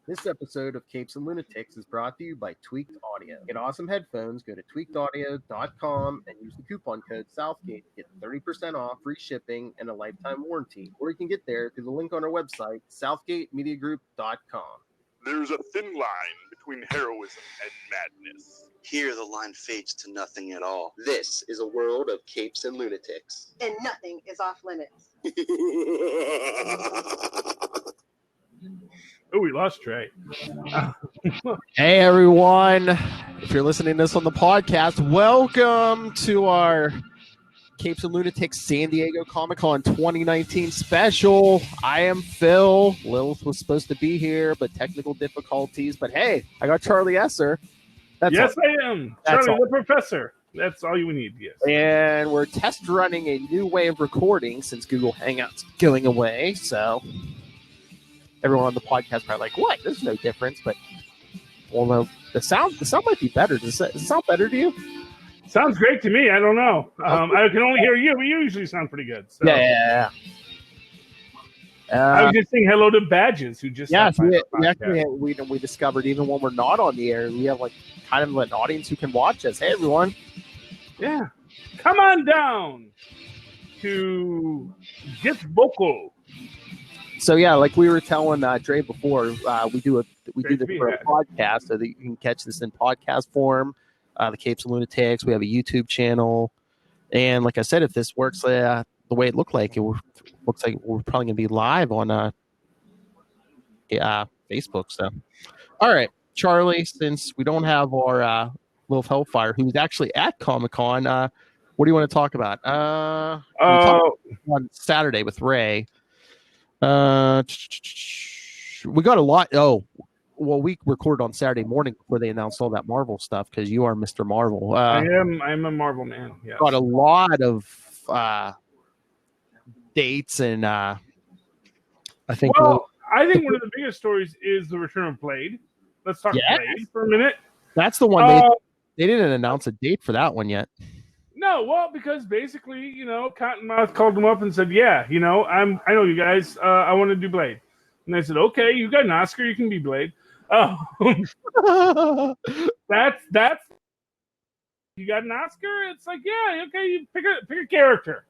This episode of Capes and Lunatics is brought to you by Tweaked Audio. Get awesome headphones, go to tweakedaudio.com and use the coupon code Southgate to get 30% off, free shipping, and a lifetime warranty. Or you can get there through the link on our website, southgatemediagroup.com. There's a thin line between heroism and madness. Here the line fades to nothing at all. This is a world of Capes and Lunatics. And nothing is off limits. Oh, we lost Trey. Hey, everyone. If you're listening to this on the podcast, welcome to our Capes and Lunatics San Diego Comic-Con 2019 special. I am Phil. Lilith was supposed to be here, but technical difficulties. But hey, I got Charlie Esser. Yes, I am. Charlie the Professor. That's all you need, yes. And we're test running a new way of recording since Google Hangout's going away. So everyone on the podcast probably like, what? There's no difference. But although the sound might be better. Does it sound better to you? Sounds great to me. I don't know. I can only hear you, but you usually sound pretty good. So. Yeah. I was just saying hello to Badges, who just we discovered even when we're not on the air, we have like kind of an audience who can watch us. Hey, everyone. Yeah. Come on down to Get Vocal. So yeah, like we were telling Dre before, we do this for a podcast so that you can catch this in podcast form. The Capes and Lunatics. We have a YouTube channel, and like I said, if this works the way it looked like, looks like we're probably gonna be live on Facebook. So, all right, Charlie. Since we don't have our little Hellfire, who's actually at Comic-Con, what do you want to talk about? On Saturday with Ray. We got a lot. Well, we recorded on Saturday morning before they announced all that Marvel stuff because you are Mr. Marvel. I'm a Marvel man. Yes. Got a lot of dates, and I think. Well, I think one of the biggest stories is the return of Blade. Let's talk Blade for a minute. That's the one they didn't announce a date for that one yet. No, well, because basically, Cottonmouth called them up and said, "Yeah, I know you guys. I want to do Blade." And they said, "Okay, you got an Oscar, you can be Blade." That's you got an Oscar. It's like, yeah, okay, you pick a character.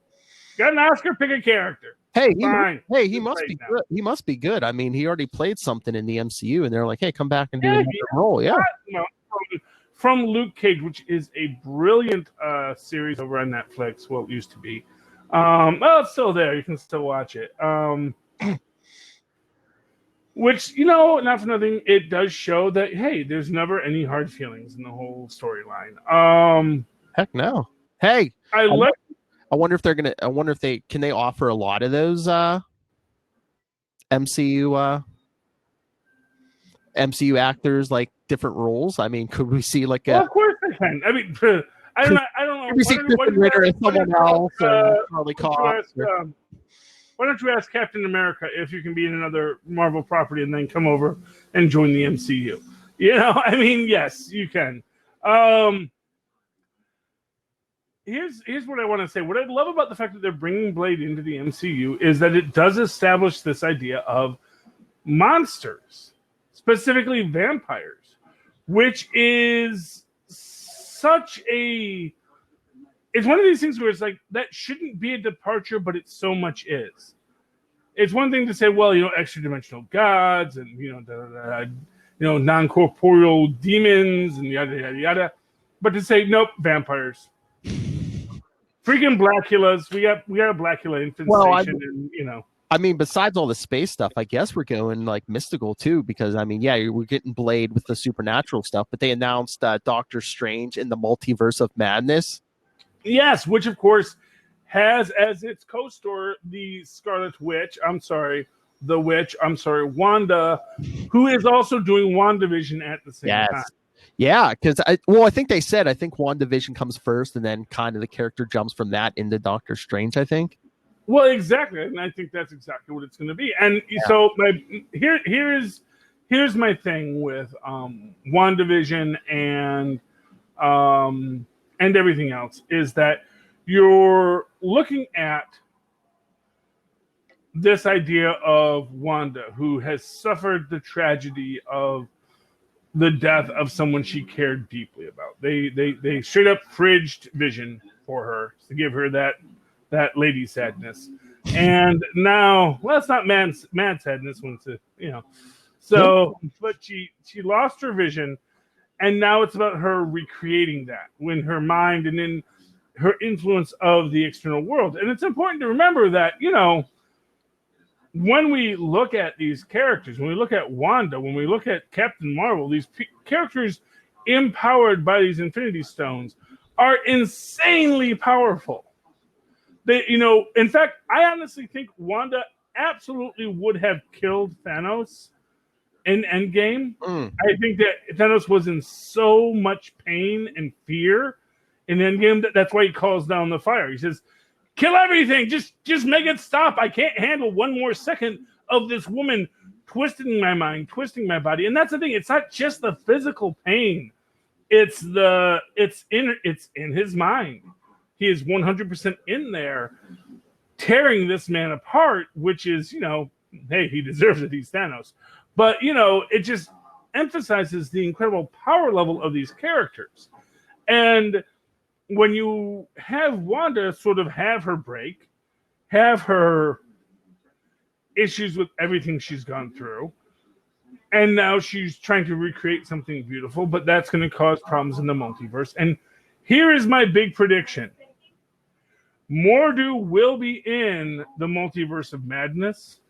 Got an Oscar, pick a character. Hey, he must be good. He must be good. I mean, he already played something in the MCU, and they're like, "Hey, come back and do another role." Yeah, from Luke Cage, which is a brilliant series over on Netflix. Well, it used to be. Well, it's still there. You can still watch it. Which, not for nothing, it does show that, hey, there's never any hard feelings in the whole storyline. Heck no. Hey, I wonder if can they offer a lot of those MCU actors like different roles? I mean, could we see like of course they can. I mean, I don't know. Could we see Kristen Ritter as someone else or Charlie Cox? Why don't you ask Captain America if you can be in another Marvel property and then come over and join the MCU? I mean, yes, you can. Here's what I want to say. What I love about the fact that they're bringing Blade into the MCU is that it does establish this idea of monsters, specifically vampires, which is it's one of these things where it's like, that shouldn't be a departure, but it so much is. It's one thing to say, well, extra-dimensional gods and, non-corporeal demons and yada, yada, yada. But to say, nope, vampires. Freaking Blackulas. We got a Blackula infestation I mean, besides all the space stuff, I guess we're going like mystical too, because I mean, yeah, we're getting Blade with the supernatural stuff, but they announced Doctor Strange in the Multiverse of Madness. Yes, which of course has as its co-star the Scarlet Witch. The Witch. Wanda, who is also doing Wanda Vision at the same time. Yeah, because I think they said Wanda Vision comes first, and then kind of the character jumps from that into Doctor Strange. I think. Well, exactly, and I think that's exactly what it's going to be. And so here's my thing with WandaVision and everything else is that you're looking at this idea of Wanda, who has suffered the tragedy of the death of someone she cared deeply about. They straight up fridged Vision for her to give her that lady sadness. And now, well, it's not mad sadness when it's so, but she lost her vision, and now it's about her recreating that when her mind and in her influence of the external world. And it's important to remember that, when we look at these characters, when we look at Wanda, when we look at Captain Marvel, these characters empowered by these Infinity Stones are insanely powerful. They, in fact, I honestly think Wanda absolutely would have killed Thanos in Endgame. I think that Thanos was in so much pain and fear in Endgame that's why he calls down the fire. He says, kill everything. Just make it stop. I can't handle one more second of this woman twisting my mind, twisting my body. And that's the thing. It's not just the physical pain. It's in his mind. He is 100% in there, tearing this man apart, which is, hey, he deserves it. He's Thanos. But, it just emphasizes the incredible power level of these characters. And when you have Wanda sort of have her break, have her issues with everything she's gone through, and now she's trying to recreate something beautiful, but that's going to cause problems in the multiverse. And here is my big prediction. Mordo will be in the Multiverse of Madness,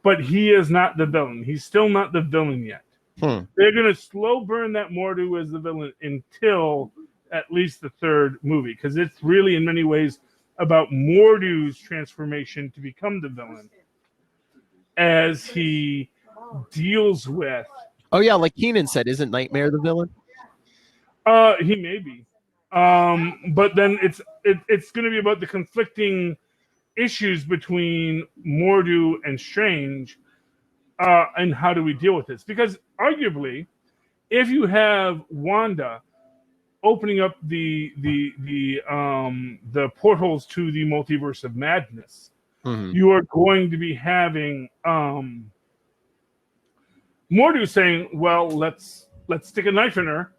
but he is not the villain. He's still not the villain yet. They're going to slow burn that Mordo as the villain until at least the third movie, because it's really in many ways about Mordo's transformation to become the villain as he deals with. Oh yeah, like Keenan said, isn't Nightmare the villain? He may be, but then it's going to be about the conflicting issues between Mordo and Strange, and how do we deal with this? Because arguably, if you have Wanda opening up the portals to the Multiverse of Madness, you are going to be having Mordo saying, well, let's stick a knife in her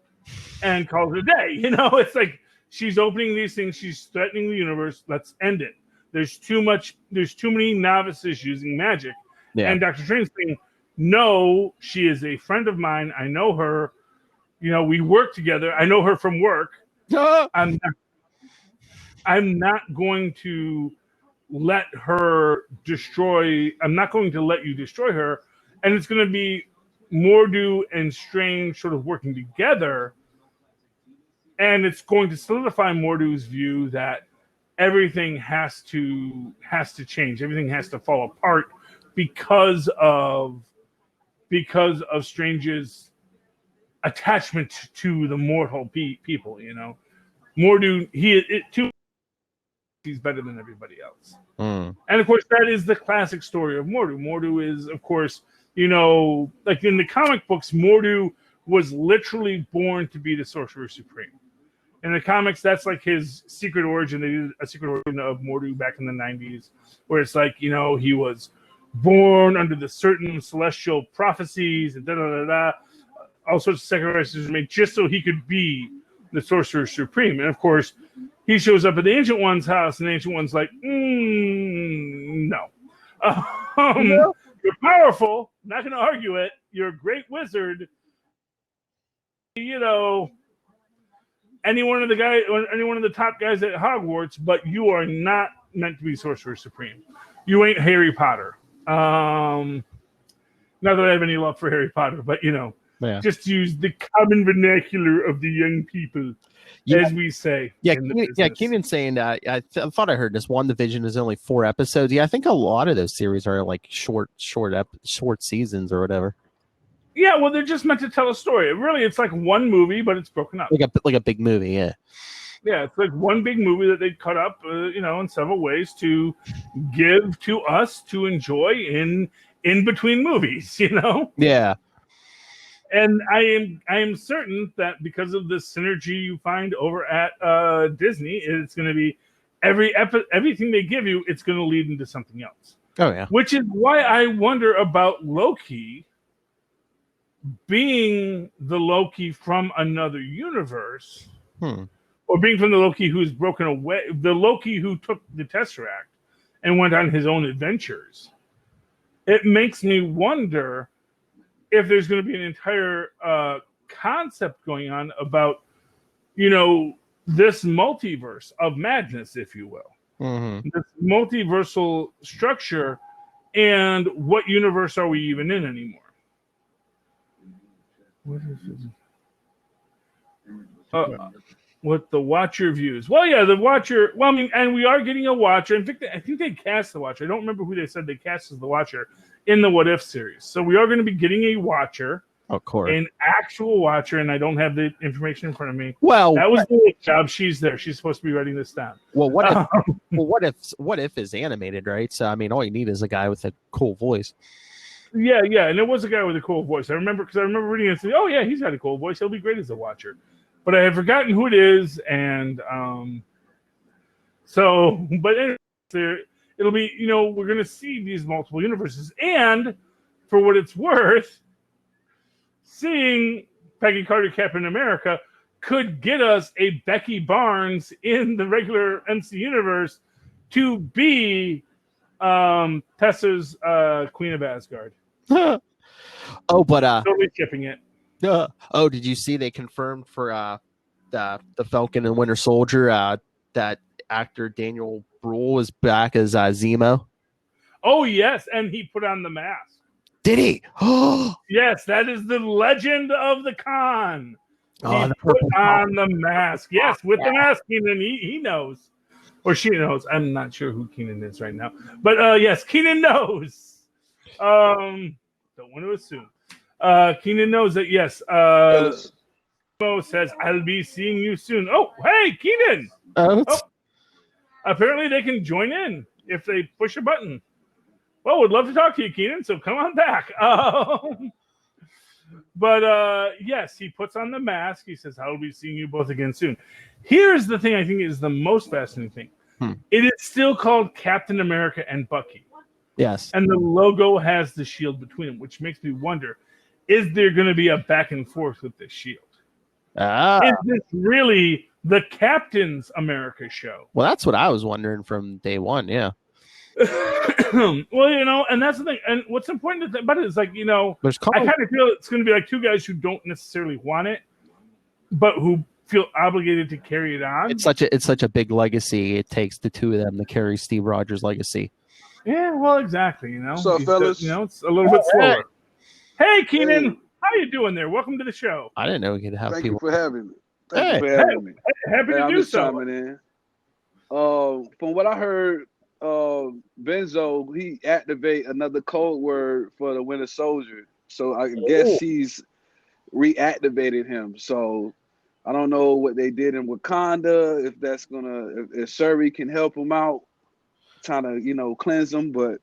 and call it a day. It's like she's opening these things, she's threatening the universe, let's end it. There's too many novices using magic. Yeah. And Dr. Strange saying, no, she is a friend of mine, I know her. We work together. I know her from work. I'm not going to let her destroy. I'm not going to let you destroy her. And it's going to be Mordo and Strange sort of working together. And it's going to solidify Mordo's view that everything has to change. Everything has to fall apart because of Strange's attachment to the mortal people. Mordo, he's better than everybody else. And of course, that is the classic story of Mordo. Mordo is, of course, like in the comic books, Mordo was literally born to be the Sorcerer Supreme. In the comics, that's like his secret origin. They did a secret origin of Mordo back in the 90s, where it's like, he was born under the certain celestial prophecies and all sorts of sacrifices were made just so he could be the Sorcerer Supreme. And of course, he shows up at the Ancient One's house, and the Ancient One's like, no. You're powerful. I'm not going to argue it. You're a great wizard. Any one of the top guys at Hogwarts, but you are not meant to be Sorcerer Supreme. You ain't Harry Potter. Not that I have any love for Harry Potter, but just use the common vernacular of the young people, as we say. Yeah, Keenan's saying that. I thought I heard this. Wanda Vision is only 4 episodes. Yeah, I think a lot of those series are like short seasons or whatever. Yeah, well, they're just meant to tell a story. It's like one movie, but it's broken up. Like a big movie, yeah. Yeah, it's like one big movie that they cut up, in several ways to give to us to enjoy in between movies, Yeah. And I am certain that because of the synergy you find over at Disney, it's going to be everything they give you, it's going to lead into something else. Oh yeah. Which is why I wonder about Loki being the Loki from another universe, or being from the Loki who's broken away, the Loki who took the Tesseract and went on his own adventures. It makes me wonder if there's going to be an entire concept going on about, this multiverse of madness, if you will. Mm-hmm. This multiversal structure, and what universe are we even in anymore? What is it? What the Watcher views? Well, yeah, the Watcher. Well, I mean, and we are getting a Watcher. In fact, I think they cast the Watcher. I don't remember who they said they cast as the Watcher in the What If series. So we are going to be getting a Watcher, of course, an actual Watcher, and I don't have the information in front of me. Well, that was the job. She's there. She's supposed to be writing this down. Well, what if is animated, right? So I mean, all you need is a guy with a cool voice. Yeah, and there was a guy with a cool voice. I remember reading it and saying, "Oh yeah, he's got a cool voice. He'll be great as a Watcher." But I have forgotten who it is, and but anyway, it'll be, we're going to see these multiple universes, and for what it's worth, seeing Peggy Carter Captain America could get us a Becky Barnes in the regular MC universe to be Tessa's Queen of Asgard. But totally shipping it. Oh, did you see they confirmed for the Falcon and Winter Soldier that actor Daniel Bruhl is back as Zima? Oh yes, and he put on the mask. Did he? Yes, that is the legend of the con. Oh, he put on the mask. Yes, with the mask, Keenan, he knows. Or she knows. I'm not sure who Keenan is right now. But yes, Keenan knows. Don't want to assume. Keenan knows that, yes. Mo says, I'll be seeing you soon. Oh, hey, Keenan. Apparently they can join in if they push a button. Well, would love to talk to you, Keenan, so come on back. But yes, he puts on the mask. He says, I'll be seeing you both again soon. Here's the thing I think is the most fascinating thing. It is still called Captain America and Bucky. Yes. And the logo has the shield between them, which makes me wonder, is there going to be a back and forth with this shield? Is this really the Captain's America show? Well, that's what I was wondering from day one, yeah. Well, and that's the thing. And what's important to think about it is, like, I kind of feel it's going to be like two guys who don't necessarily want it, but who feel obligated to carry it on. It's such a big legacy. It takes the two of them to carry Steve Rogers' legacy. Yeah, well, exactly. What's up, fellas? It's a little bit slower. Hey, Keenan, how you doing there? Welcome to the show. I didn't know we could have Thank people. you for having me. Thank you for having me. Happy to do so. From what I heard, Benzo, he activate another code word for the Winter Soldier. So I guess he's reactivated him. So I don't know what they did in Wakanda, if that's if Shuri can help him out, trying to, cleanse him, but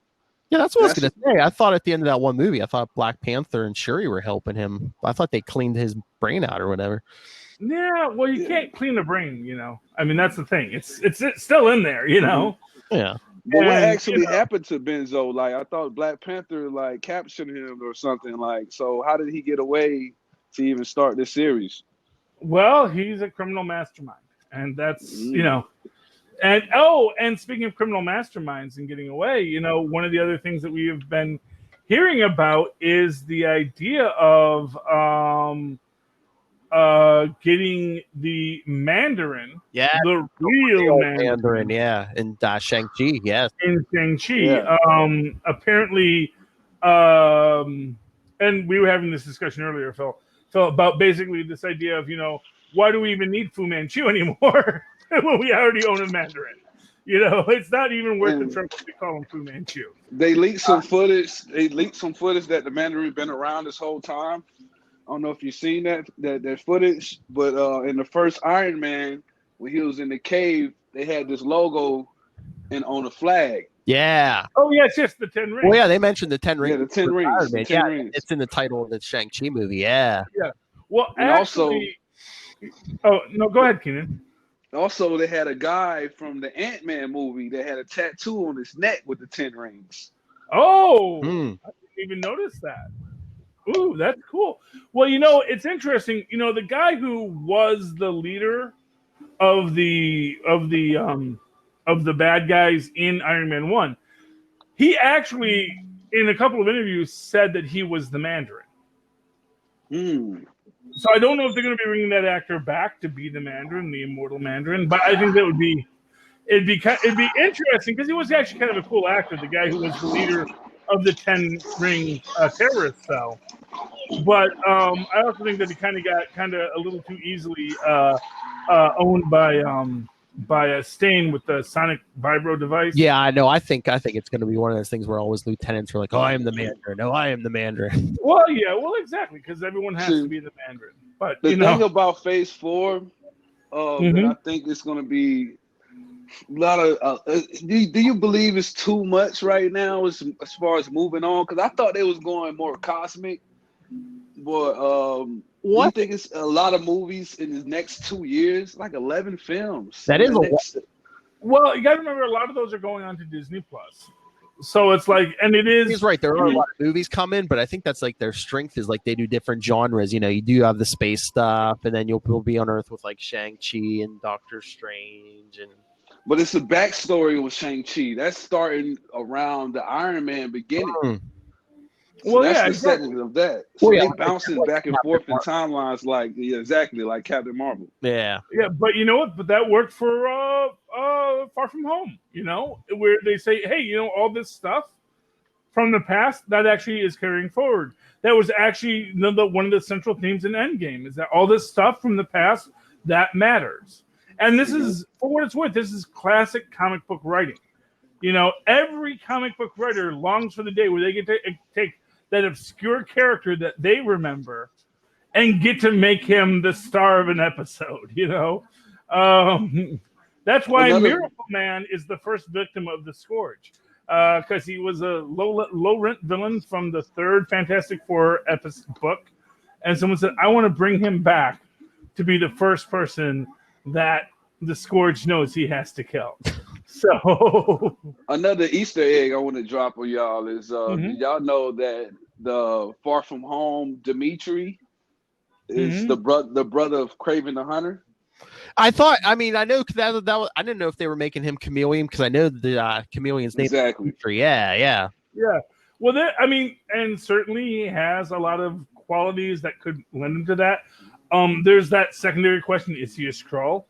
yeah, that's what I was going to say. I thought at the end of that one movie, I thought Black Panther and Shuri were helping him. I thought they cleaned his brain out or whatever. Yeah, well, you can't clean the brain, I mean, that's the thing. It's still in there, Yeah. But what actually happened to Benzo? Like, I thought Black Panther captured him or something. So how did he get away to even start this series? Well, he's a criminal mastermind, and that's And speaking of criminal masterminds and getting away, one of the other things that we have been hearing about is the idea of getting the Mandarin, the real Mandarin, in Shang-Chi, yes, in Shang-Chi. Apparently, and we were having this discussion earlier, Phil, about basically this idea of why do we even need Fu Manchu anymore? When we already own a Mandarin, it's not even worth the trouble to call him Fu Manchu. They leaked some footage. That the Mandarin been around this whole time. I don't know if you've seen that footage, but in the first Iron Man, when he was in the cave, they had this logo on a flag. Yeah. Oh yes, the 10 rings. Well, yeah, they mentioned the 10 rings. Yeah, the 10 rings. The 10 rings. It's in the title of the Shang-Chi movie. Yeah. Yeah. Well, and actually, oh no, go ahead, Keenan. Also, they had a guy from the Ant-Man movie that had a tattoo on his neck with the 10 rings. Oh, Hmm. I didn't even notice that. Ooh, that's cool. Well, it's interesting. The guy who was the leader of the bad guys in Iron Man 1, he actually in a couple of interviews said that he was the Mandarin. Hmm. So I don't know if they're going to be bringing that actor back to be the Mandarin, the immortal Mandarin, but I think that it'd be interesting because he was actually kind of a cool actor, the guy who was the leader of the 10 Ring terrorist cell. But I also think that he kind of got a little too easily owned by a Stain with the sonic vibro device. Yeah, I know. I think it's going to be one of those things where always lieutenants are like, "Oh, I am the Mandarin. No, I am the Mandarin." Well, yeah, exactly, because everyone has to be the Mandarin. But The thing about Phase 4, that I think it's going to be a lot of. Do you believe it's too much right now as far as moving on? Because I thought they was going more cosmic. But do you think it's a lot of movies in the next 2 years? Like 11 films. That is a lot. Well, you got to remember, a lot of those are going on to Disney Plus. So it's like, and it is. He's right. There are a lot of movies coming, but I think that's like their strength is like they do different genres. You do have the space stuff, and then you'll be on Earth with like Shang-Chi and Doctor Strange. But it's a backstory with Shang-Chi. That's starting around the Iron Man beginning. So that's the setting of that. So they bouncing back and forth in timelines like Captain Marvel. Yeah. Yeah, but you know what? But that worked for Far From Home, where they say, hey, all this stuff from the past that actually is carrying forward. That was actually one of the central themes in Endgame, is that all this stuff from the past that matters. And this is, for what it's worth, this is classic comic book writing. Every comic book writer longs for the day where they get to take that obscure character that they remember and get to make him the star of an episode, That's why Miracle Man is the first victim of the Scourge, because he was a low-rent villain from the third Fantastic Four book, and someone said, I want to bring him back to be the first person that the Scourge knows he has to kill. So another Easter egg I want to drop on y'all is y'all know that the Far From Home Dimitri is the brother of Kraven the Hunter. I know that I didn't know if they were making him Chameleon, because I know the Chameleon's name. Exactly. Yeah. Well, and certainly he has a lot of qualities that could lend him to that. There's that secondary question: is he a Skrull?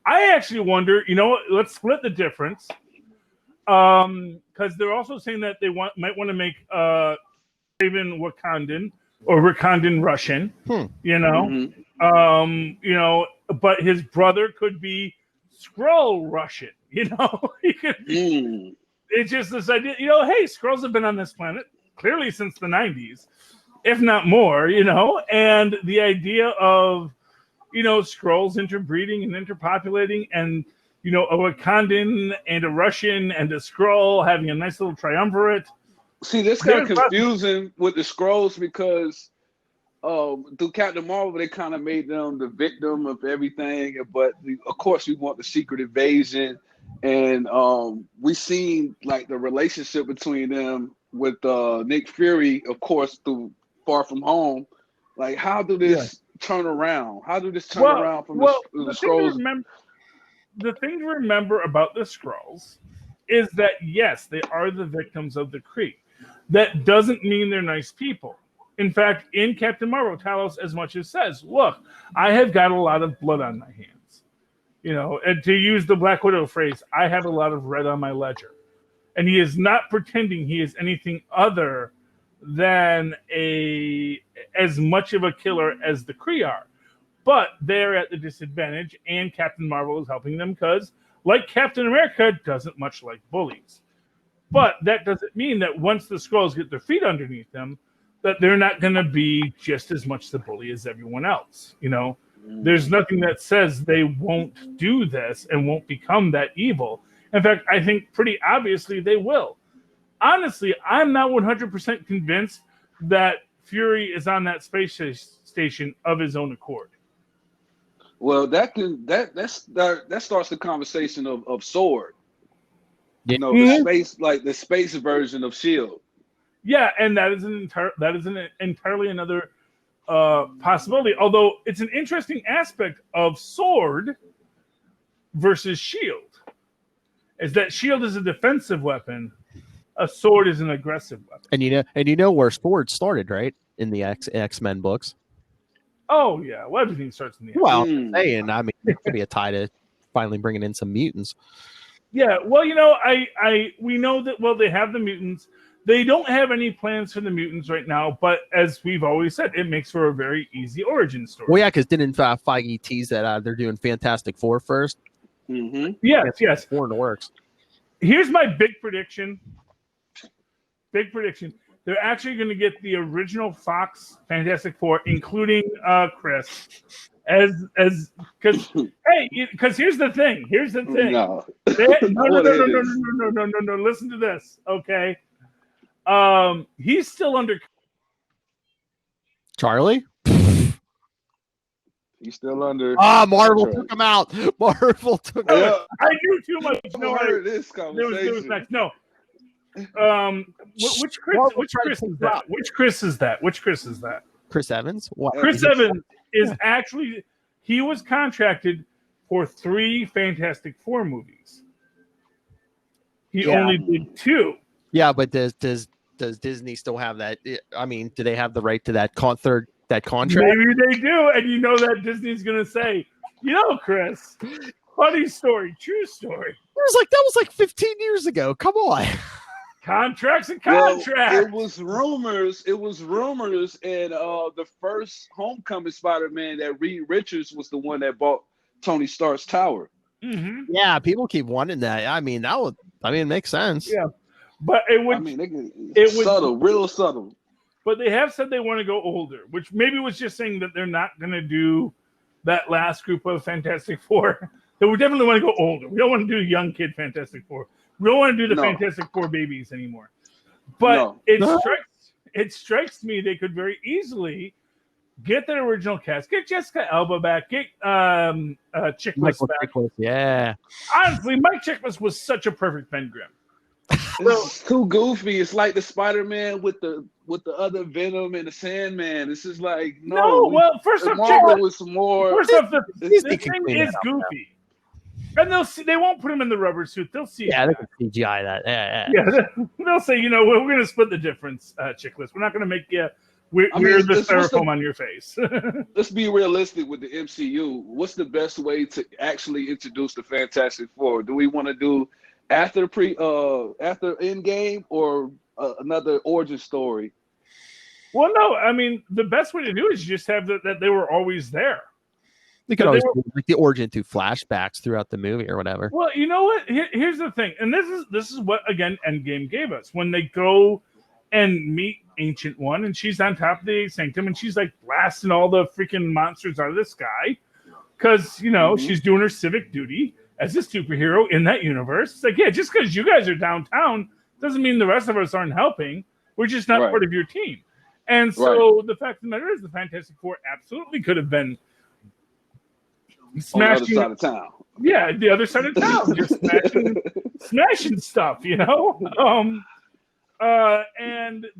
I actually wonder. Let's split the difference, because they're also saying that they might want to make Kraven Wakandan or Wakandan Russian. But his brother could be Skrull Russian. He could. It's just this idea. Hey, Skrulls have been on this planet clearly since the 90s, if not more. And the idea of Skrulls interbreeding and interpopulating, and a Wakandan and a Russian and a Skrull having a nice little triumvirate. See, this kind of confusing with the Skrulls because through Captain Marvel, they kind of made them the victim of everything. But of course, we want the secret invasion, and we seen like the relationship between them with Nick Fury, of course, through Far From Home. Like, how do this turn around? How do this turn around from the Skrulls? The thing to remember about the Skrulls is that yes, they are the victims of the Kree. That doesn't mean they're nice people. In fact, in Captain Marvel, Talos as much as says, look, I have got a lot of blood on my hands. And to use the Black Widow phrase, I have a lot of red on my ledger. And he is not pretending he is anything other than as much of a killer as the Kree are. But they're at the disadvantage, and Captain Marvel is helping them because, like Captain America, doesn't much like bullies. But that doesn't mean that once the Skrulls get their feet underneath them, that they're not going to be just as much the bully as everyone else. There's nothing that says they won't do this and won't become that evil. In fact, I think pretty obviously they will. Honestly, I'm not 100% convinced that Fury is on that space station of his own accord. Well, that starts the conversation of Sword. The space version of S.H.I.E.L.D. Yeah, and that is an entirely another possibility. Although it's an interesting aspect of Sword versus Shield, is that Shield is a defensive weapon, a sword is an aggressive weapon. And you know where Sword started, right? In the X-Men books. Oh yeah, well, everything starts in the end. Well, I'm saying, I mean, it could be a tie to finally bringing in some mutants. Yeah, well, we know that. Well, they have the mutants. They don't have any plans for the mutants right now, but as we've always said, it makes for a very easy origin story. Well, yeah, because didn't Feige tease that they're doing Fantastic Four first? Mm-hmm. Yes. Four in the works. Here's my big prediction. They're actually going to get the original Fox Fantastic Four, including Chris, because here's the thing. No. No. Listen to this, okay? He's still under Charlie? He's still under. Marvel took him out. Marvel took him out. I knew too much. No, heard this conversation. There was next. No. Which Chris is that? Which Chris is that? Chris Evans? What? Chris Evans is actually, he was contracted for 3 Fantastic Four movies. He only did 2. Yeah, but does Disney still have that? I mean, do they have the right to that contract? Maybe they do, and you know that Disney's going to say, Chris, funny story, true story. That was like 15 years ago. Come on. Contracts and Well, contracts. it was rumors, and the first Homecoming Spider-Man that Reed Richards was the one that bought Tony Stark's tower. Mm-hmm. Yeah, people keep wanting that. I mean, it makes sense. Yeah, but it would. Subtle, real subtle. But they have said they want to go older, which maybe was just saying that they're not going to do that last group of Fantastic Four. That we definitely want to go older. We don't want to do young kid Fantastic Four. We don't want to do the Fantastic Four babies anymore. But it strikes me they could very easily get that original cast, get Jessica Alba back, get Chiklis back. Yeah. Honestly, Mike Chiklis was such a perfect Ben Grimm. It's too goofy. It's like the Spider-Man with the other Venom and the Sandman. This is like first off, the thing is goofy. And they won't put him in the rubber suit. They'll see. Yeah, they can CGI that. Yeah. They'll say, we're going to split the difference, Chickless. We're not going to make you wear the styrofoam on your face. Let's be realistic with the MCU. What's the best way to actually introduce the Fantastic Four? Do we want to do after Endgame or another origin story? Well, no. I mean, the best way to do it is just have that they were always there. They could always do like the origin through flashbacks throughout the movie or whatever. Well, you know what? Here's the thing, and this is what again Endgame gave us when they go and meet Ancient One, and she's on top of the Sanctum, and she's like blasting all the freaking monsters out of the sky because she's doing her civic duty as a superhero in that universe. It's like, yeah, just because you guys are downtown doesn't mean the rest of us aren't helping. We're just not part of your team. And so the fact of the matter is, the Fantastic Four absolutely could have been smashing on the other side of town. Yeah, the other side of town, just smashing stuff, and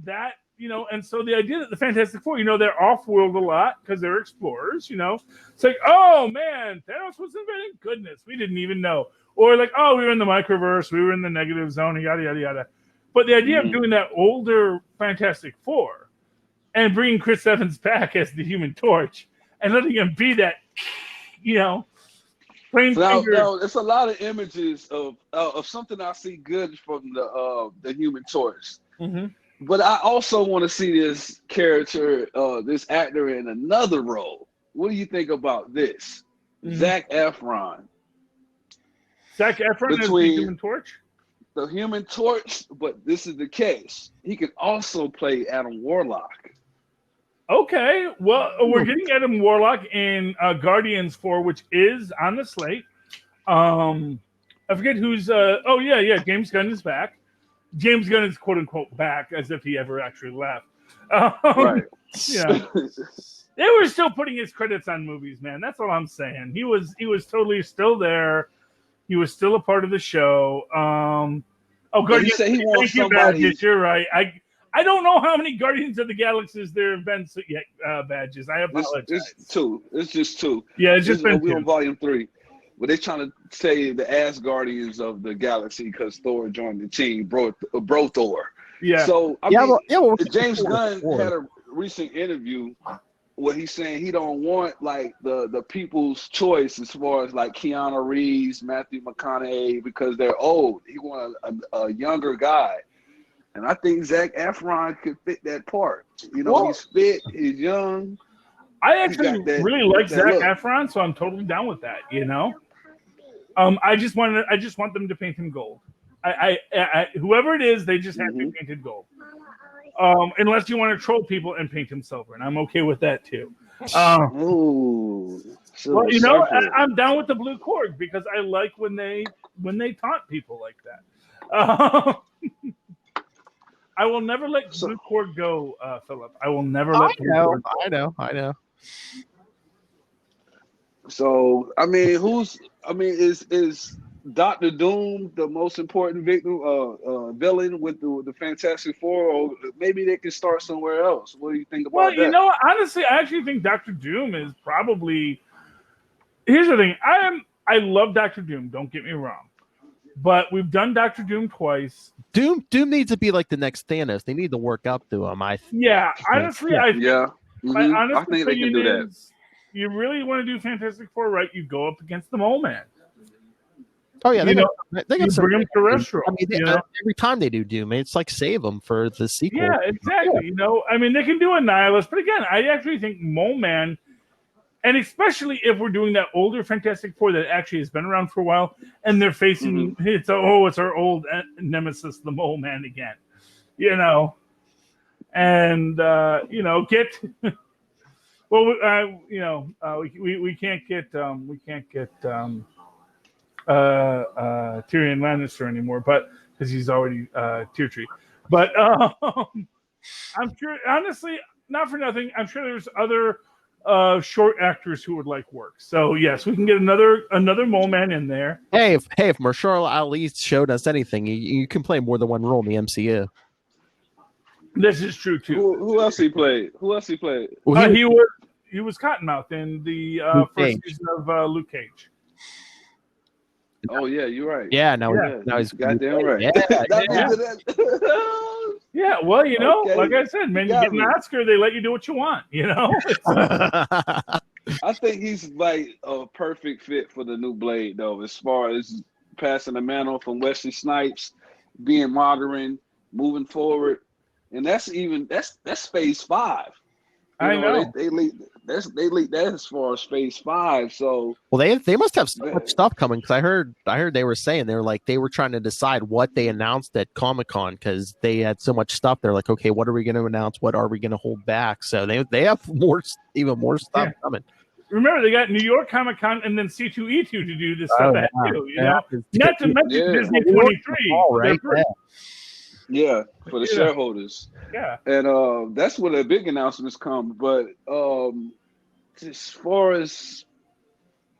that, and so the idea that the Fantastic Four, they're off-world a lot because they're explorers, It's like, oh man, Thanos was inventing goodness. We didn't even know. Or like, oh, we were in the microverse, we were in the negative zone, yada, yada, yada. But the idea of doing that older Fantastic Four and bringing Chris Evans back as the Human Torch and letting him be that, now, it's a lot of images of something I see good from the Human Torch. Mm-hmm. But I also want to see this character, this actor in another role. What do you think about this? Mm-hmm. Zac Efron. Zac Efron as the Human Torch? The Human Torch, but this is the case. He could also play Adam Warlock. Okay, well, we're getting Adam Warlock in Guardians 4, which is on the slate. I forget who's. James Gunn is back. James Gunn is quote unquote back, as if he ever actually left. Right. Yeah. They were still putting his credits on movies, man. That's all I'm saying. He was totally still there. He was still a part of the show. Guardians. He wants somebody. You're right. I don't know how many Guardians of the Galaxies there have been yet badges. I apologize. It's two. It's just two. Yeah, it's just been we two. on volume 3. But they're trying to say the Asgardians of the galaxy because Thor joined the team, bro Thor. Yeah. So James Gunn before. had a recent interview where he's saying he don't want like the people's choice as far as like Keanu Reeves, Matthew McConaughey because they're old. He want a younger guy, and I think Zac Efron could fit that part. You know, he's fit, he's young. I actually really like Zac look. Efron, so I'm totally down with that. You know, I just want them to paint him gold. I whoever it is, they just have to be painted gold. Unless you want to troll people and paint him silver, and I'm okay with that too. Ooh, well, you know, I'm down with the blue cord because I like when they taunt people like that. I will never let blue cord go, Philip. I will never let blue cord go. I know. So is Doctor Doom the most important villain with the Fantastic Four, or maybe they can start somewhere else? What do you think about that? Well, you know, honestly, I actually think Doctor Doom is probably. Here's the thing: I love Doctor Doom. Don't get me wrong, but we've done Doctor Doom twice. Doom needs to be like the next Thanos. They need to work up to him. Yeah, honestly, I honest think they can do that. You really want to do Fantastic Four right? You go up against the Mole Man. Oh yeah, they got bring him terrestrial. I mean, every time they do Doom, it's like save them for the sequel. Yeah, exactly. Yeah. You know, I mean, they can do a Nihilist, but again, I actually think Mole Man, and especially if we're doing that older Fantastic Four that actually has been around for a while, and they're facing it's our old nemesis, the Mole Man again. You know, and get. Well, we can't get Tyrion Lannister anymore, but because he's already tier tree. But I'm sure, honestly, not for nothing, I'm sure there's other short actors who would like work. So yes, we can get another Mole Man in there. Hey, if Marshall Ali showed us anything, you can play more than one role in the MCU. This is true too. Who else he played? Well, he was Cottonmouth in the first season of Luke Cage. Oh yeah, you're right. Yeah, now he's goddamn right. Yeah, well, you know, like I said, man, you get an Oscar, they let you do what you want. You know. I think he's like a perfect fit for the new Blade, though, as far as passing the mantle from Wesley Snipes, being modern, moving forward. And that's phase 5. I know. They leaked that as far as phase 5. So they must have so much stuff coming, because I heard they were saying they were trying to decide what they announced at Comic-Con, because they had so much stuff. They're like, okay, what are we going to announce? What are we going to hold back? So they have even more stuff coming. Remember, they got New York Comic-Con and then C2E2 to do this stuff too. You know, not to mention Disney 23. All right. Yeah, for the shareholders. Yeah. And that's where the big announcements come. But as far as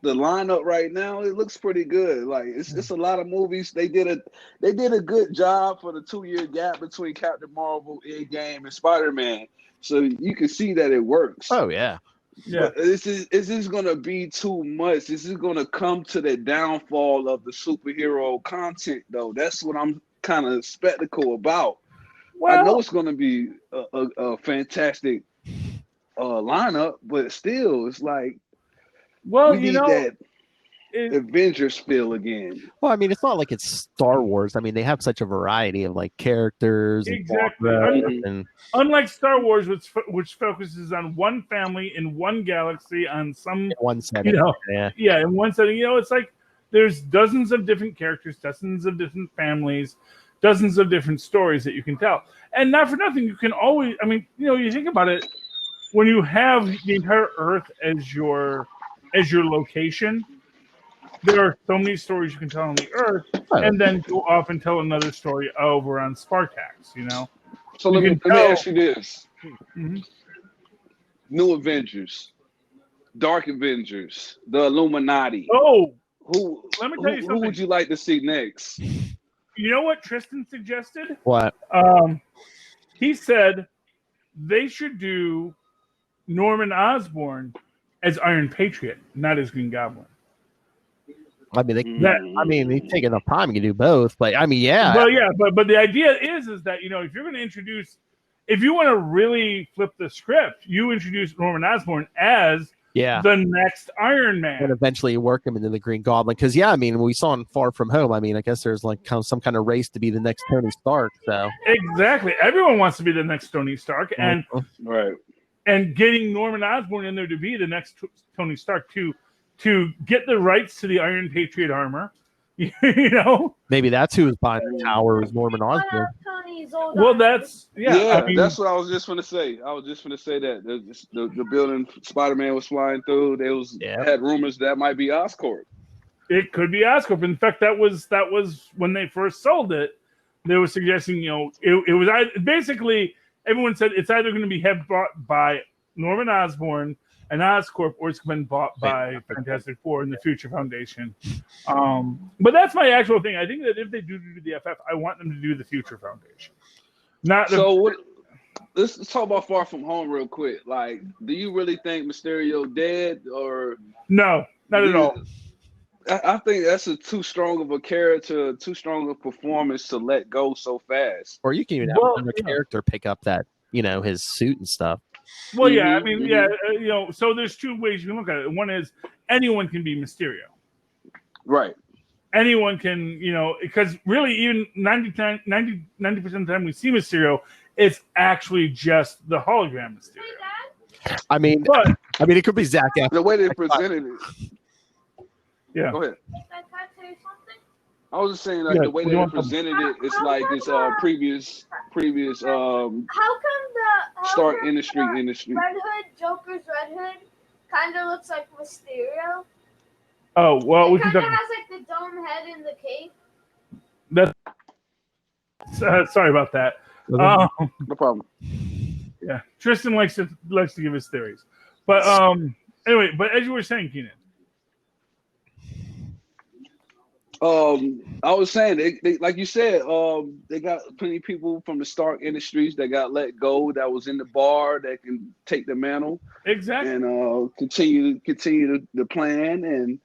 the lineup right now, it looks pretty good. Like it's a lot of movies. They did a good job for the 2-year gap between Captain Marvel, Endgame, and Spider-Man. So you can see that it works. Oh yeah. Yeah. But is this gonna be too much? This is gonna come to the downfall of the superhero content, though. That's what I'm kind of skeptical about. Well, I know it's going to be a fantastic lineup, but still, it's like, we need that Avengers feel again. Well, I mean, it's not like it's Star Wars. I mean, they have such a variety of like characters. Exactly. And unlike Star Wars, which focuses on one family in one galaxy on some one setting. In one setting. You know, it's like there's dozens of different characters, dozens of different families, dozens of different stories that you can tell. And not for nothing, you can always, I mean, you know, you think about it, when you have the entire Earth as your location, there are so many stories you can tell on the Earth, and then go off and tell another story over on Spartax, you know? So let me ask you this. Mm-hmm. New Avengers, Dark Avengers, the Illuminati. Oh! Let me tell you something. Who would you like to see next? You know what Tristan suggested? What? He said they should do Norman Osborn as Iron Patriot, not as Green Goblin. I mean, they take enough time. You can do both, but I mean, yeah. But the idea is that if you're going to introduce, if you want to really flip the script, you introduce Norman Osborn as the next Iron Man, and eventually work him into the Green Goblin. Because I mean, we saw in Far From Home. I mean, I guess there's like some kind of race to be the next Tony Stark. So exactly, everyone wants to be the next Tony Stark, and right. And getting Norman Osborn in there to be the next Tony Stark to get the rights to the Iron Patriot armor, maybe that's who was buying the tower was Norman Osborn. Well, that's I mean, that's what I was just going to say. I was just going to say that the building Spider-Man was flying through. They had rumors that might be Oscorp. It could be Oscorp. In fact, that was when they first sold it. They were suggesting it was basically. Everyone said it's either going to be bought by Norman Osborn and Oscorp, or it's been bought by Fantastic Four and the Future Foundation. But that's my actual thing. I think that if they do the FF, I want them to do the Future Foundation. Let's talk about Far From Home real quick. Like, do you really think Mysterio dead, or no? Not at all. I think that's too strong of a character, too strong of a performance to let go so fast. Or you can even have another character pick up that, his suit and stuff. Well, I mean, so there's two ways you can look at it. One is anyone can be Mysterio. Right. Anyone can, because really even 90% of the time we see Mysterio, it's actually just the hologram Mysterio. I mean, it could be Zach Efron. The way they presented it. Yeah. Go ahead. I was just saying, like, the way they presented it, it's like this previous how come the Stark industry. Red Hood, Joker's Red Hood, kind of looks like Mysterio? Oh well, we can talk. It kind of has like the dome head in the cape. That's sorry about that. No problem. Yeah, Tristan likes to give his theories, but anyway. But as you were saying, Keenan. I was saying, they like you said, they got plenty of people from the Stark Industries that got let go, that was in the bar, that can take the mantle, exactly, and continue the plan. And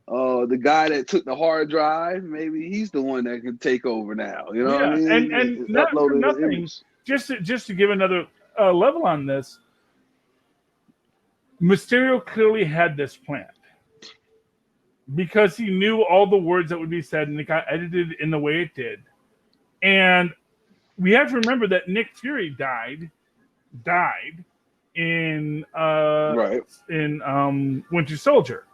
the guy that took the hard drive, maybe he's the one that can take over now. You know what I mean? And not for nothing, just to give another level on this, Mysterio clearly had this plan. Because he knew all the words that would be said, and it got edited in the way it did. And we have to remember that Nick Fury died in Winter Soldier.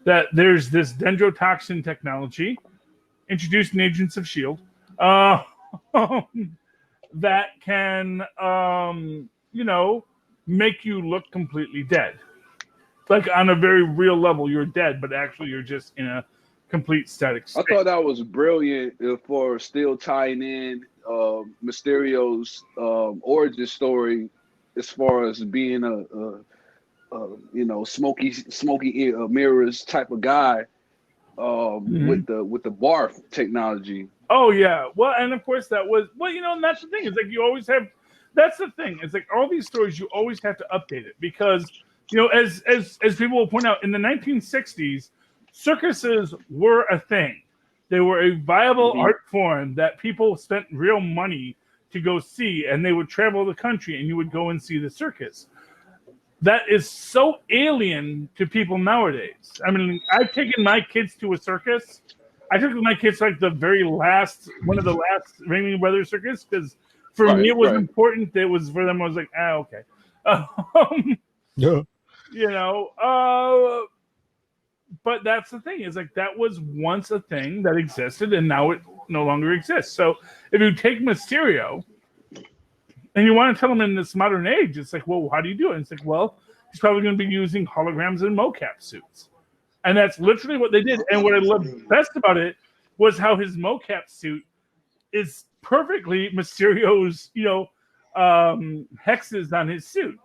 That there's this dendrotoxin technology introduced in Agents of S.H.I.E.L.D. That can, make you look completely dead. Like on a very real level, you're dead, but actually you're just in a complete static state. I thought that was brilliant for still tying in Mysterio's origin story, as far as being a smoky mirrors type of guy with the barf technology. Oh yeah, well, and of course that was and that's the thing. It's like you always have. That's the thing. It's like all these stories, you always have to update it because. As people will point out, in the 1960s, circuses were a thing. They were a viable art form that people spent real money to go see, and they would travel the country, and you would go and see the circus. That is so alien to people nowadays. I mean, I've taken my kids to a circus. I took my kids like the very last, one of the last Ringling Brothers circus, because for me it was important. It was for them. I was like, okay. Yeah. But that's the thing. Is like that was once a thing that existed, and now it no longer exists. So if you take Mysterio and you want to tell him in this modern age, it's like, well, how do you do it? And it's like, well, he's probably going to be using holograms and mocap suits, and that's literally what they did. And what I loved best about it was how his mocap suit is perfectly Mysterio's, hexes on his suit,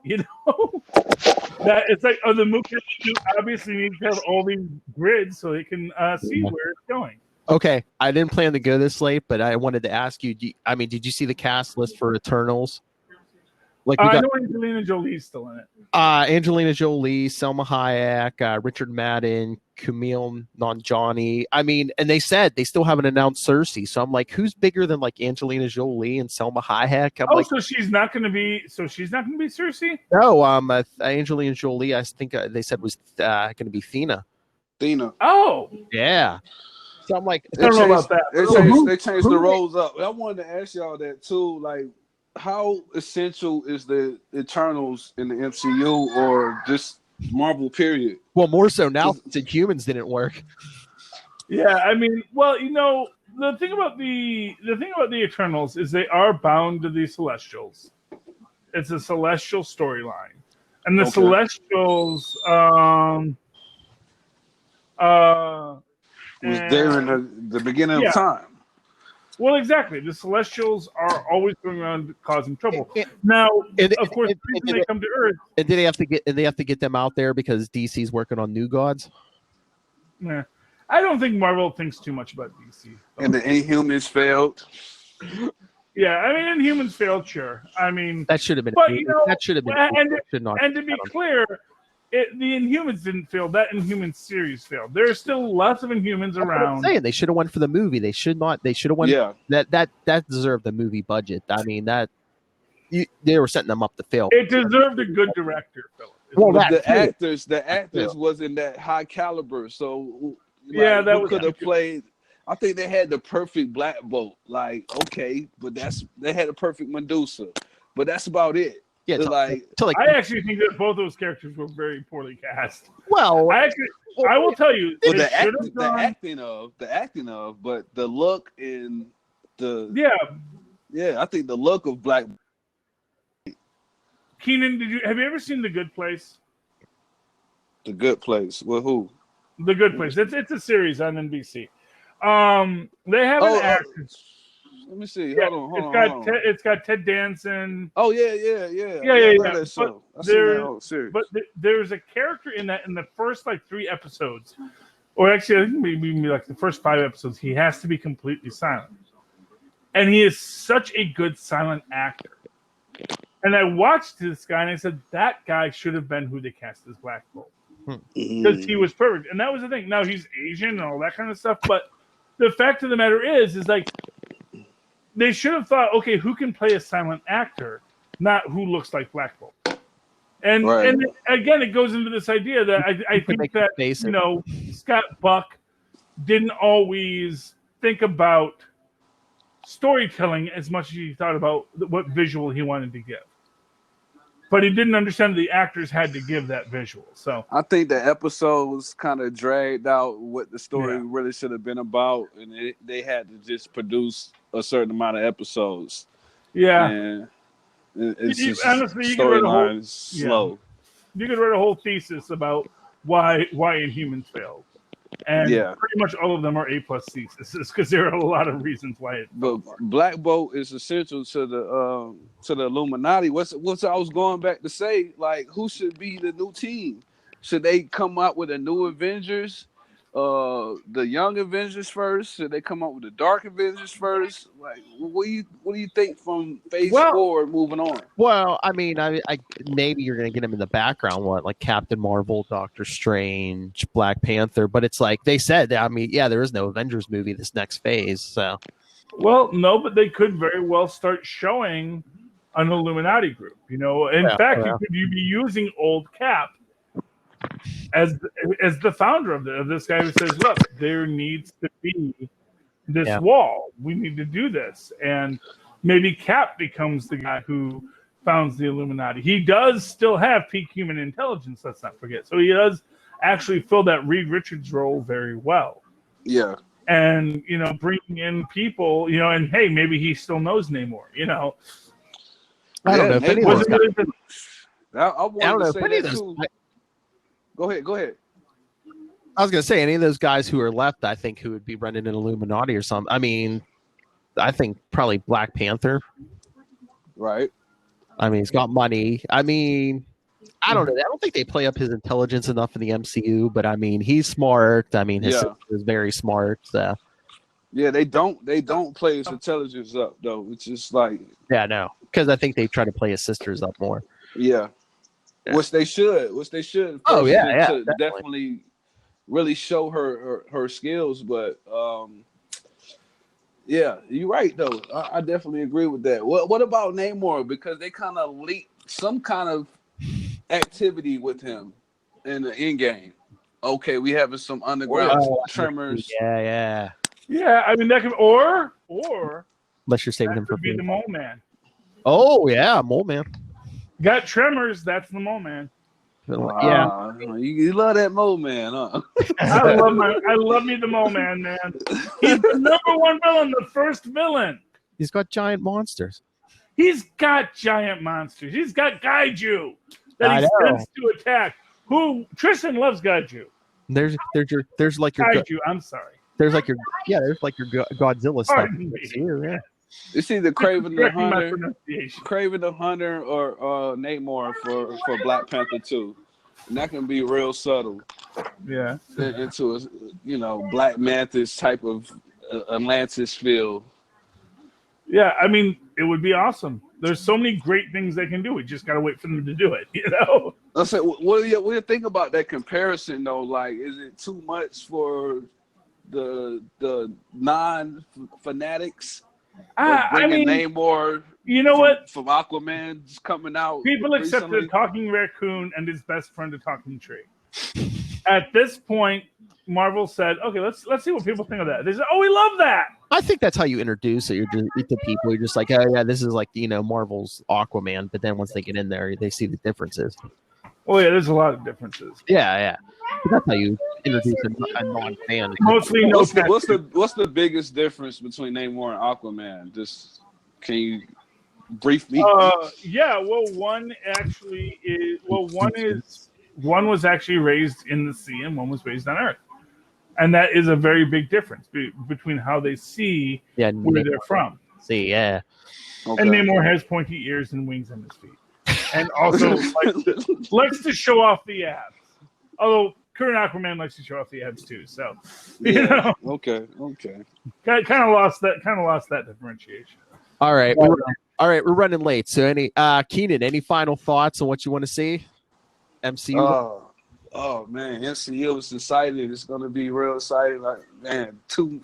that it's like, the mocap suit obviously needs to have all these grids so they can see where it's going. Okay, I didn't plan to go this late, but I wanted to ask you. Did you see the cast list for Eternals? Like we I got know Angelina Jolie's still in it. Angelina Jolie, Selma Hayek, Richard Madden, Kumail Nanjiani. I mean, and they said they still haven't announced Cersei. So I'm like, who's bigger than like Angelina Jolie and Selma Hayek? I'm like, So she's not going to be. So she's not going to be Cersei. no, Angelina Jolie. I think they said was going to be Thena. Thena. Oh, Yeah. So I'm like, I don't know about that. They changed the roles up. I wanted to ask y'all that too. Like, how essential is the Eternals in the MCU or just Marvel? Period. well, more so now since Inhumans didn't work. Yeah, I mean, well, the thing about the Eternals is they are bound to the Celestials. It's a Celestial storyline, and the Celestials, was there in the beginning of time. Well, exactly. The Celestials are always going around causing trouble. Now, of course, the reason they come to Earth. And they have to get them out there because DC's working on New Gods. Yeah, I don't think Marvel thinks too much about DC. And the Inhumans failed. Yeah, I mean, Inhumans failed. Sure, I mean that should have been. But that should have been. And to be clear, the Inhumans didn't fail. That Inhumans series failed. There are still lots of Inhumans around. I'm saying they should have went for the movie. They should not. They should have went. Yeah. That deserved the movie budget. I mean they were setting them up to fail. It deserved a good director, Philip. Well, the actors wasn't that high caliber. So that could have played. I think they had the perfect Black Bolt. Like, okay, but they had a perfect Medusa, but that's about it. Yeah, I actually think that both those characters were very poorly cast. Well, I will tell you, the acting of, but the look and I think the look of Black. Keenan, have you ever seen The Good Place? The Good Place. With who? The Good Place. It's a series on NBC. They have an actor. Let me see. Yeah, Hold on. It's got Ted Danson. Oh yeah. But there's a character in the first 3 episodes, or actually I think maybe like the first 5 episodes. He has to be completely silent, and he is such a good silent actor. And I watched this guy and I said that guy should have been who they cast as Black Bolt because he was perfect. And that was the thing. Now he's Asian and all that kind of stuff, but the fact of the matter is like. They should have thought, okay, who can play a silent actor, not who looks like Black Bolt. And again, it goes into this idea that I think that Scott Buck didn't always think about storytelling as much as he thought about what visual he wanted to give. But he didn't understand the actors had to give that visual. So I think the episodes kind of dragged out what the story really should have been about, and they had to just produce a certain amount of episodes. Yeah, and it's just honestly, you could write a whole slow. You could write a whole thesis about why Inhumans failed, and pretty much all of them are A+ theses because there are a lot of reasons why it. But Black Bolt is essential to the Illuminati. What's I was going back to say? Like, who should be the new team? Should they come out with a new Avengers? The Young Avengers first? Should they come up with the Dark Avengers first? Like, what do you think from Phase 4 moving on? Well, I mean, I maybe you're gonna get them in the background, like Captain Marvel, Doctor Strange, Black Panther, but it's like they said. I mean, there is no Avengers movie this next phase, so. Well, no, but they could very well start showing an Illuminati group. In fact, you'd be using old Cap as the founder of this guy who says, look, there needs to be this wall. We need to do this. And maybe Cap becomes the guy who founds the Illuminati. He does still have peak human intelligence, let's not forget. So he does actually fill that Reed Richards role very well. Yeah. And, bringing in people, and hey, maybe he still knows Namor, I don't know if any of those guys. I don't know if any of those. Go ahead. I was going to say, any of those guys who are left, I think, who would be running an Illuminati or something. I mean, I think probably Black Panther. Right. I mean, he's got money. I mean, I don't know. I don't think they play up his intelligence enough in the MCU, but I mean, he's smart. I mean, his sister is very smart. So. Yeah, they don't play his intelligence up though. It's just like Yeah, no, because I think they try to play his sisters up more. yeah. Yeah. Which they should. Oh, yeah, to definitely. definitely really show her skills. But yeah, you're right though. I definitely agree with that. What about Namor? Because they kind of leaked some kind of activity with him in the end game. Okay, we having some underground tremors. Yeah. Yeah, I mean that could or Unless you're saving that him for could be food. the Mole Man. Oh yeah, Mole Man. Got tremors. That's the Mole Man. Yeah. You love that Mo Man, huh? I love me the Mole Man, man. He's the number one villain, the first villain. He's got giant monsters. He's got giant monsters. He's got Gaiju that I he know. sends to attack. Who Tristan loves Gaiju. There's like your Kaiju. I'm sorry. there's like your Godzilla stuff. Pardon me. Yeah. It's either Craven the Correcting my Hunter, pronunciation. or Namor for Black Panther 2. And that can be real subtle Yeah. into a Black Mantis type of Atlantis feel. Yeah, I mean, it would be awesome. There's so many great things they can do. We just gotta wait for them to do it, you know? I said, what do you think about that comparison though? Like, is it too much for the non-fanatics? I mean, Namor, you know what? From Aquaman just coming out. People accepted recently? a talking raccoon and his best friend a talking tree. At this point, Marvel said, "Okay, let's see what people think of that." They said, "Oh, we love that." I think that's how you introduce it. You're just to people. You're just like, oh yeah, this is like Marvel's Aquaman. But then once they get in there, they see the differences. Oh yeah, there's a lot of differences. Yeah. But that's how you introduce a non-fan. Mostly no. What's the biggest difference between Namor and Aquaman? Just can you brief me? Yeah. Well, one was actually raised in the sea, and one was raised on Earth, and that is a very big difference between how they see where they're from. See, yeah. Okay. And Namor has pointy ears and wings on his feet, and also likes to show off the abs. Although current Aquaman likes to show off the abs too, so you know. Okay. Kind of lost that differentiation. All right, we're running late. So, Keenan, any final thoughts on what you want to see? MCU. Oh man, MCU is excited. It's gonna be real exciting. Like, man, two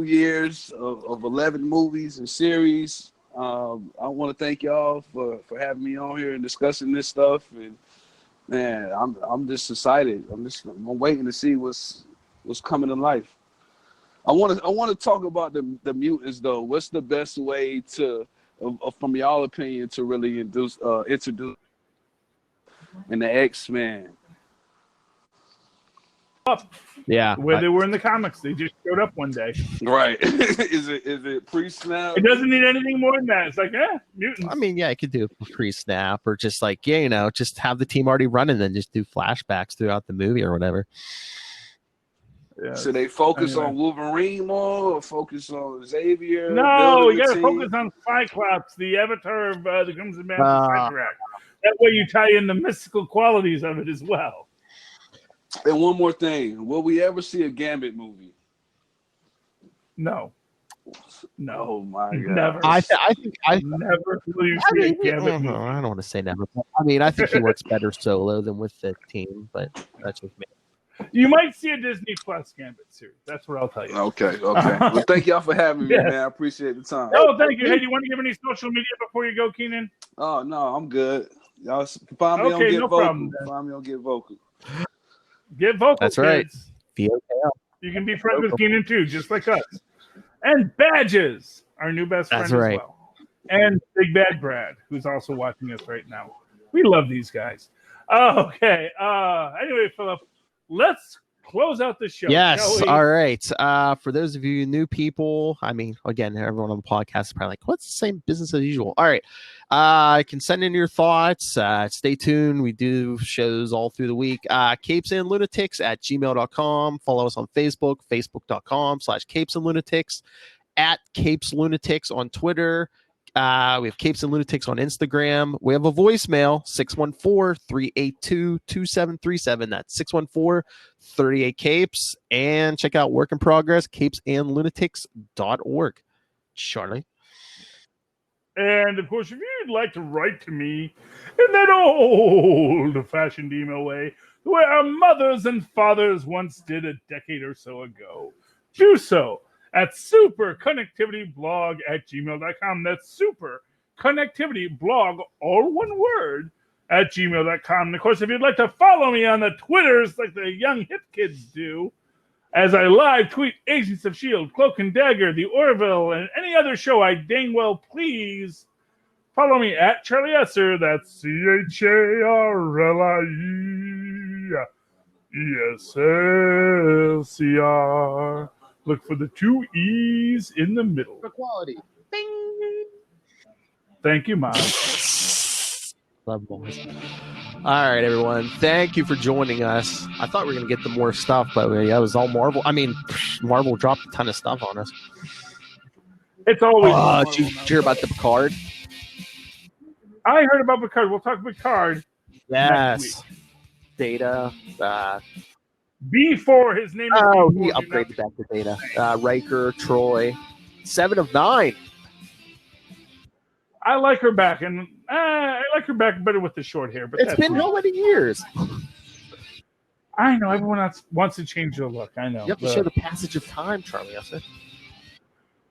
years of 11 movies and series. I want to thank y'all for having me on here and discussing this stuff. And man, I'm just excited. I'm waiting to see what's coming to life. I want to talk about the mutants though. What's the best way to, from y'all opinion, to really introduce in the X-Men? Yeah, where they were in the comics, they just showed up one day. Right? Is it pre-snap? It doesn't need anything more than that. It's like, mutants. I mean, yeah, I could do a pre-snap or just like, just have the team already running, then just do flashbacks throughout the movie or whatever. Yeah. So they focus on Wolverine more, or focus on Xavier? No, you got to focus on Cyclops, the avatar of the Crimson Man. That way, you tie in the mystical qualities of it as well. And one more thing: will we ever see a Gambit movie? No. Oh my God! Never. I think never will you see a Gambit movie. I don't want to say never. I mean, I think he works better solo than with the team, but that's just me. You might see a Disney Plus Gambit series. That's what I'll tell you. Okay. Well, thank y'all for having me, man. I appreciate the time. Oh, thank you. Hey, do you want to give any social media before you go, Keenan? Oh no, I'm good. Y'all find me on Get Vocal. Problem, find me on Get Vocal. Get Vocal. That's right. You can be friends with Keenan too, just like us. And Badges, our new best friend as well. And Big Bad Brad, who's also watching us right now. We love these guys. Okay. Anyway, Philip, let's close out the show. Yes. All right. For those of you new people, I mean, again, everyone on the podcast is probably like, what's the same business as usual? All right. You can send in your thoughts. Stay tuned. We do shows all through the week. capesandlunatics@gmail.com. Follow us on Facebook, facebook.com/capesandlunatics. @capeslunatics on Twitter. We have Capes and Lunatics on Instagram. We have a voicemail, 614-382-2737. That's 614-38-CAPES. And check out Work in Progress, capesandlunatics.org. Charlie? And of course, if you'd like to write to me in that old-fashioned email way, the way our mothers and fathers once did a decade or so ago, do so at superconnectivityblog@gmail.com. That's superconnectivityblog, all one word, at gmail.com. And of course, if you'd like to follow me on the Twitters like the young hip kids do, as I live tweet Agents of S.H.I.E.L.D., Cloak and Dagger, The Orville, and any other show I dang well please, follow me at Charlie Esser. That's CharlieEsselCR. Look for the 2 E's in the middle. Equality. Thank you, Mom. Love boys. All right, everyone. Thank you for joining us. I thought we were going to get the more stuff, but yeah, it was all Marvel. I mean, Marvel dropped a ton of stuff on us. It's always. Did you hear about the Picard? I heard about Picard. We'll talk Picard. Yes. Next week. Data. B4, his name is Oh, B4, he upgraded back to Data. Riker, Troy. 7 of 9. I like her back, and I like her back better with the short hair. But It's been how many years? I know everyone else wants to change their look. I know. You have to show the passage of time, Charlie. I said.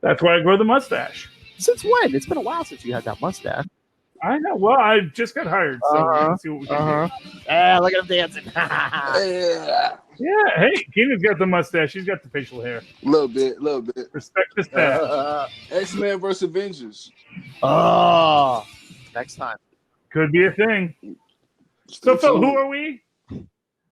That's why I grow the mustache. Since when? It's been a while since you had that mustache. I know. Well, I just got hired, so we can see what we can do. Look at him dancing. Yeah. Hey, Keenan's got the mustache. He's got the facial hair. Little bit. Respect the staff. X-Men versus Avengers. Oh, next time. Could be a thing. So, Phil, who are we?